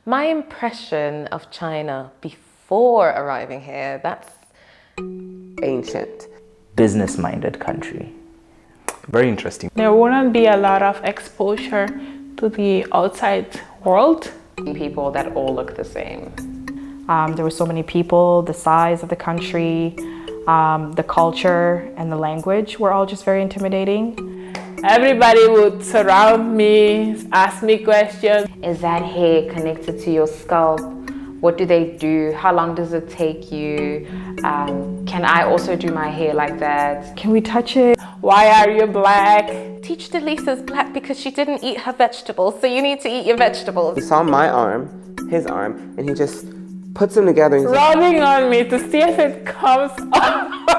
My impression of China before arriving here, that's ancient. Business-minded country. Very interesting. There wouldn't be a lot of exposure to the outside world. people that all look the same. There were so many people, the size of the country, the culture and the language were all just very intimidating. Everybody would surround me, ask me questions. Is that hair connected to your scalp? What do they do? How long does it take you? Can I also do my hair like that? Can we touch it? Why are you black? Teach Delisa's black because she didn't eat her vegetables, so you need to eat your vegetables. He saw my arm, his arm, and he just puts them together. And Rubbing on me to see if it comes off.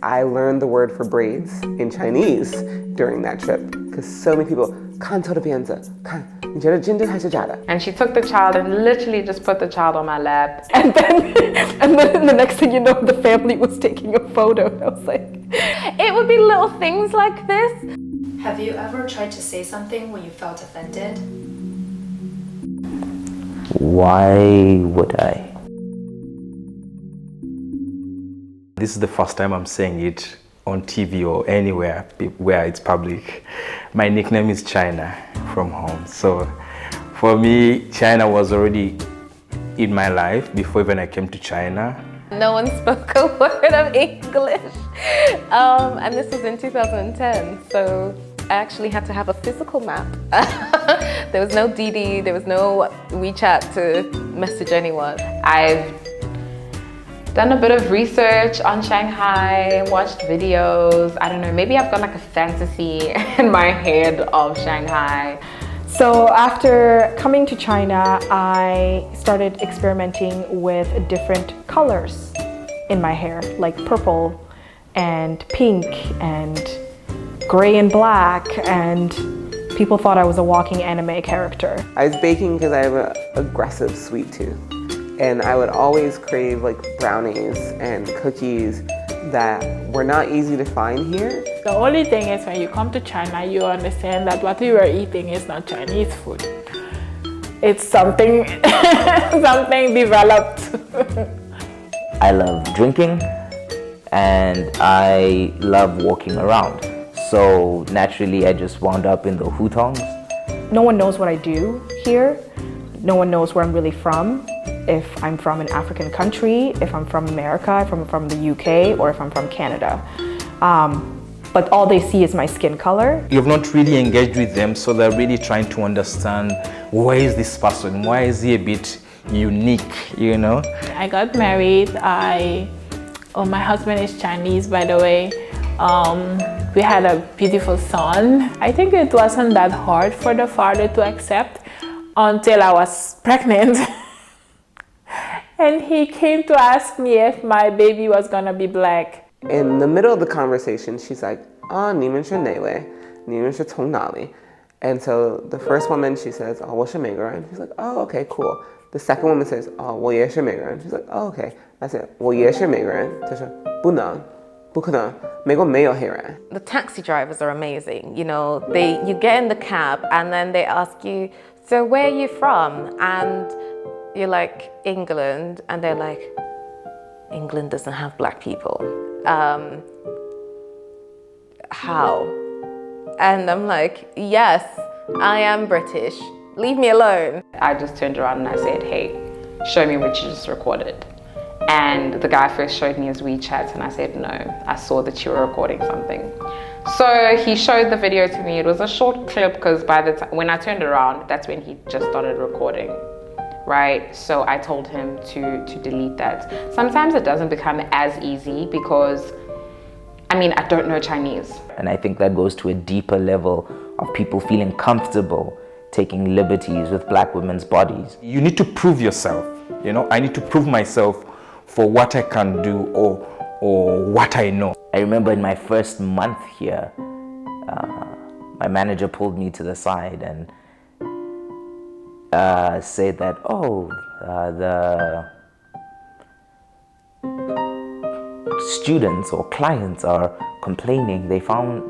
I learned the word for braids in Chinese during that trip because so many people, 看透的辫子，看，你觉得真的还是假的？ And she took the child and literally just put the child on my lap. And then the next thing you know, the family was taking a photo. I was like, It would be little things like this. Have you ever tried to say something when you felt offended? Why would I? This is the first time I'm saying it on TV or anywhere where it's public. My nickname is China from home. So for me, China was already in my life before even I came to China. No one spoke a word of English. And this was in 2010, so I actually had to have a physical map. There was no Didi, there was no WeChat to message anyone. I've done a bit of research on Shanghai, watched videos. I don't know, maybe I've got like a fantasy in my head of Shanghai. so after coming to China, I started experimenting with different colors in my hair, like purple and pink and gray and black, and people thought I was a walking anime character. I was baking because I have an aggressive sweet tooth. And I would always crave like brownies and cookies that were not easy to find here. The only thing is when you come to China, you understand that what we were eating is not Chinese food. It's something, something developed. I love drinking and I love walking around. So naturally I just wound up in the hutongs. No one knows what I do here. No one knows where I'm really from. If I'm from an African country, if I'm from America, if I'm from the UK, or if I'm from Canada. But all they see is my skin color. You've not really engaged with them, so they're really trying to understand, why is this person? Why is he a bit unique, you know? I got married. My husband is Chinese, by the way. We had a beautiful son. I think it wasn't that hard for the father to accept until I was pregnant. And he came to ask me if my baby was gonna be black. In the middle of the conversation, she's like, 啊，你们是哪位？你们是从哪里? And so the first woman, she says, 哦，我是美国人. She's like, oh, okay, cool. The second woman says, 哦，我也是美国人. She's like, oh, okay. I said, 我也是美国人. 她说，不能，不可能，美国没有黑人. The taxi drivers are amazing. You know, you get in the cab and then they ask you, so where are you from? And you're like, England, and they're like, England doesn't have black people. How? And I'm like, yes, I am British. Leave me alone. I just turned around and I said, hey, show me what you just recorded. And the guy first showed me his WeChat and I said, no, I saw that you were recording something. So he showed the video to me. It was a short clip because by the time, when I turned around, that's when he just started recording. Right? So I told him to delete that. Sometimes it doesn't become as easy because, I mean, I don't know Chinese. And I think that goes to a deeper level of people feeling comfortable taking liberties with black women's bodies. You need to prove yourself, you know? I need to prove myself for what I can do or what I know. I remember in my first month here, my manager pulled me to the side and said that, oh, the students or clients are complaining. They find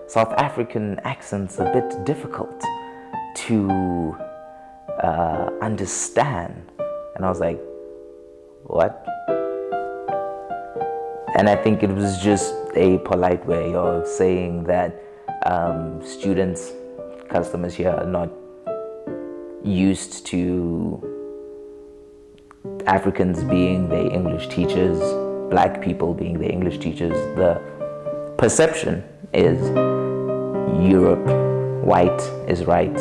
South African accents a bit difficult to understand. And I was like, what? And I think it was just a polite way of saying that students, customers here are not used to Africans being the English teachers, black people being the English teachers. The perception is Europe, white is right.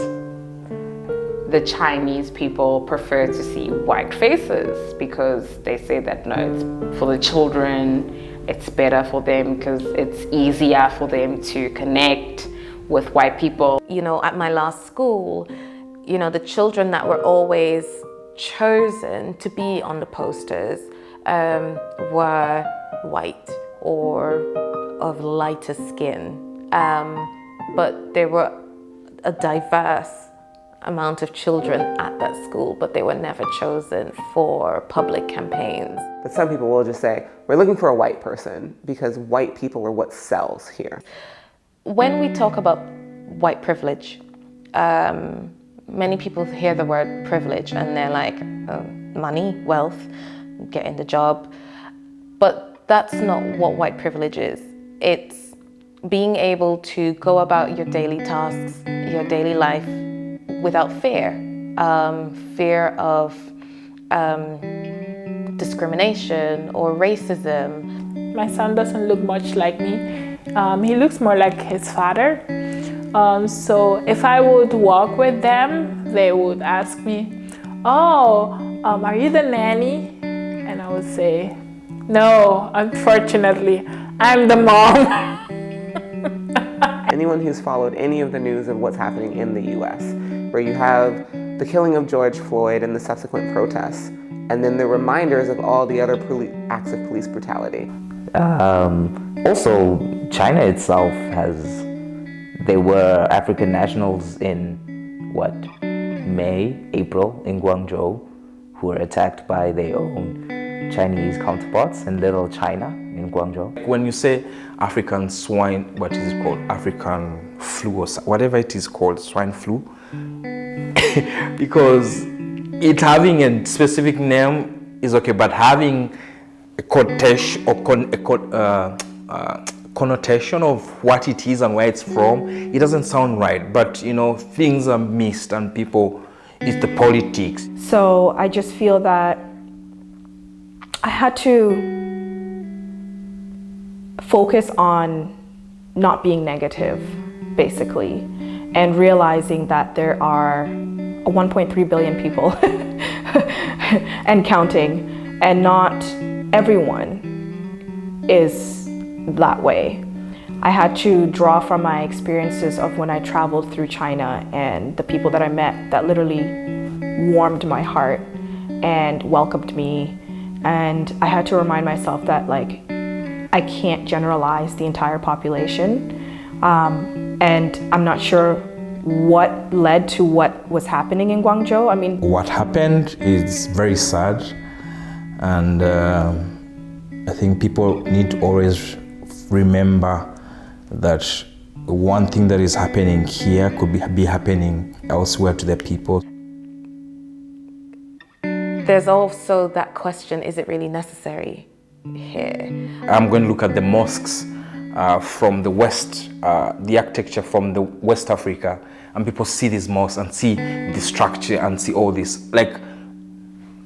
The Chinese people prefer to see white faces because they say that no, it's for the children, it's better for them because it's easier for them to connect with white people. You know, at my last school, you know, the children that were always chosen to be on the posters were white or of lighter skin. But there were a diverse amount of children at that school, but they were never chosen for public campaigns. But some people will just say, we're looking for a white person because white people are what sells here. When we talk about white privilege, many people hear the word privilege and they're like, oh, money, wealth, getting the job. But that's not what white privilege is. It's being able to go about your daily tasks, your daily life without fear. Fear of discrimination or racism. My son doesn't look much like me. He looks more like his father. So if I would walk with them, they would ask me, oh, are you the nanny? And I would say, no, unfortunately, I'm the mom. Anyone who's followed any of the news of what's happening in the US, where you have the killing of George Floyd and the subsequent protests, and then the reminders of all the other acts of police brutality. Also, China itself there were African nationals in April in Guangzhou who were attacked by their own Chinese counterparts in Little China in Guangzhou. When you say African swine, what is it called? African flu or whatever it is called, swine flu. Because it having a specific name is okay, but having a connotation or connotation of what it is and where it's from, it doesn't sound right. But you know, things are missed and people, it's the politics. So I just feel that I had to focus on not being negative, basically, and realizing that there are 1.3 billion people and counting, and not everyone is that way. I had to draw from my experiences of when I traveled through China and the people that I met that literally warmed my heart and welcomed me. And I had to remind myself that I can't generalize the entire population. And I'm not sure what led to what was happening in Guangzhou. I mean, what happened is very sad, and I think people need to always remember that one thing that is happening here could be happening elsewhere to the people. There's also that question, is it really necessary here? I'm going to look at the mosques from the West, the architecture from the West Africa, and people see these mosques and see the structure and see all this. Like,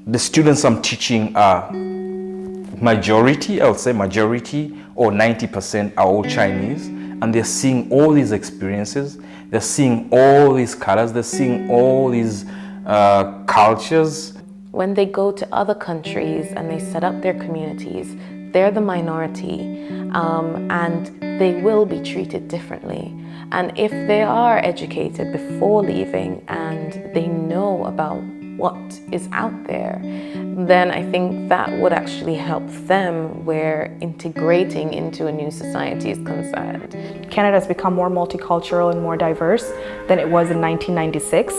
the students I'm teaching are majority, I would say majority, or 90% are all Chinese, and they're seeing all these experiences, they're seeing all these colors, they're seeing all these cultures. When they go to other countries and they set up their communities, they're the minority, and they will be treated differently. And if they are educated before leaving and they know about what is out there, then I think that would actually help them where integrating into a new society is concerned. Canada has become more multicultural and more diverse than it was in 1996.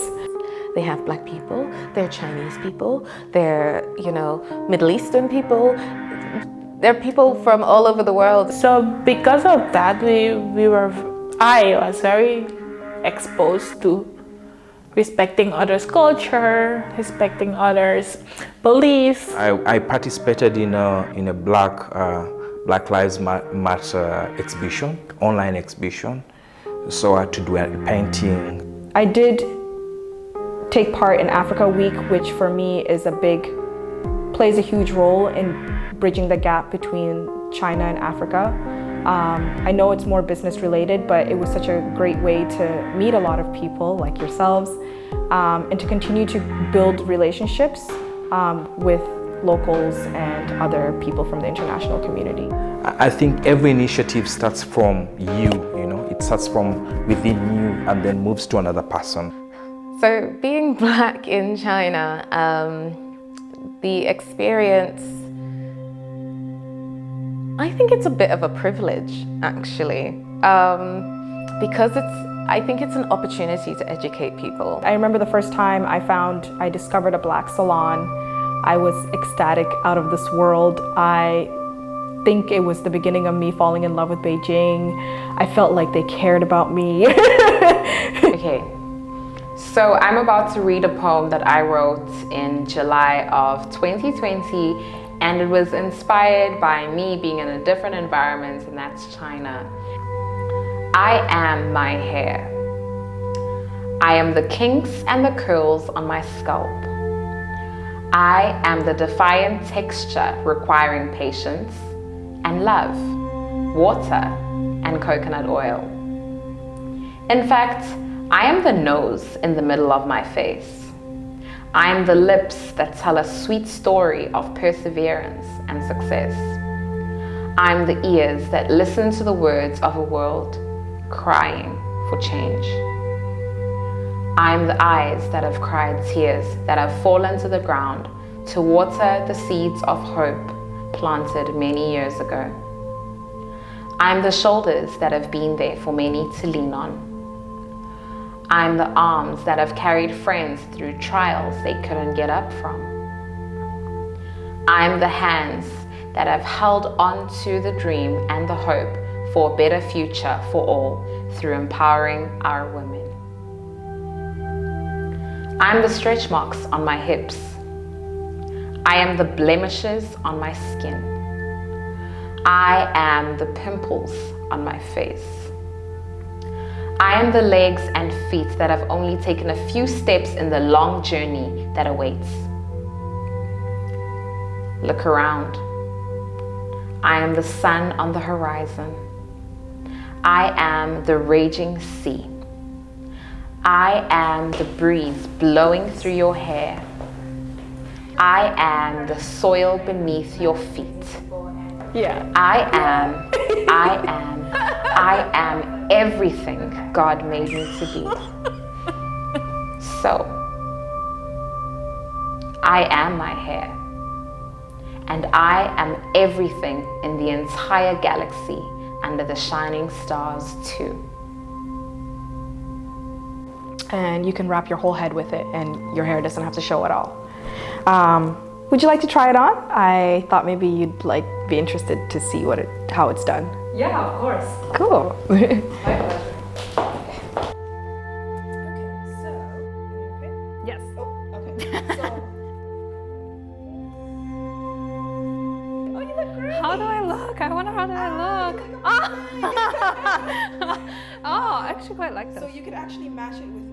They have black people, they're Chinese people, they're, Middle Eastern people. They're people from all over the world. So because of that, I was very exposed to respecting others' culture, respecting others' beliefs. I participated in a Black Lives Matter exhibition, online exhibition. So I had to do a painting. I did take part in Africa Week, which for me plays a huge role in bridging the gap between China and Africa. I know it's more business related, but it was such a great way to meet a lot of people like yourselves and to continue to build relationships with locals and other people from the international community. I think every initiative starts from you, it starts from within you and then moves to another person. So being Black in China, the experience, I think it's a bit of a privilege, actually, because I think it's an opportunity to educate people. I remember the first time I discovered a Black salon. I was ecstatic, out of this world. I think it was the beginning of me falling in love with Beijing. I felt like they cared about me. Okay, so I'm about to read a poem that I wrote in July of 2020, and it was inspired by me being in a different environment, and that's China. I am my hair. I am the kinks and the curls on my scalp. I am the defiant texture requiring patience and love, water and coconut oil. In fact, I am the nose in the middle of my face. I am the lips that tell a sweet story of perseverance and success. I am the ears that listen to the words of a world crying for change. I am the eyes that have cried tears that have fallen to the ground to water the seeds of hope planted many years ago. I am the shoulders that have been there for many to lean on. I am the arms that have carried friends through trials they couldn't get up from. I am the hands that have held on to the dream and the hope for a better future for all through empowering our women. I am the stretch marks on my hips. I am the blemishes on my skin. I am the pimples on my face. I am the legs and feet that have only taken a few steps in the long journey that awaits. Look around. I am the sun on the horizon. I am the raging sea. I am the breeze blowing through your hair. I am the soil beneath your feet. Yeah. I am everything God made me to be. So, I am my hair. And I am everything in the entire galaxy under the shining stars too. And you can wrap your whole head with it and your hair doesn't have to show at all. Would you like to try it on? I thought maybe you'd be interested to see how it's done. Yeah, of course. Cool. My pleasure. Yes. Oh, okay. Oh, you look great. How do I look? I wonder how do I look? Oh, I actually quite like this. So you could actually match it with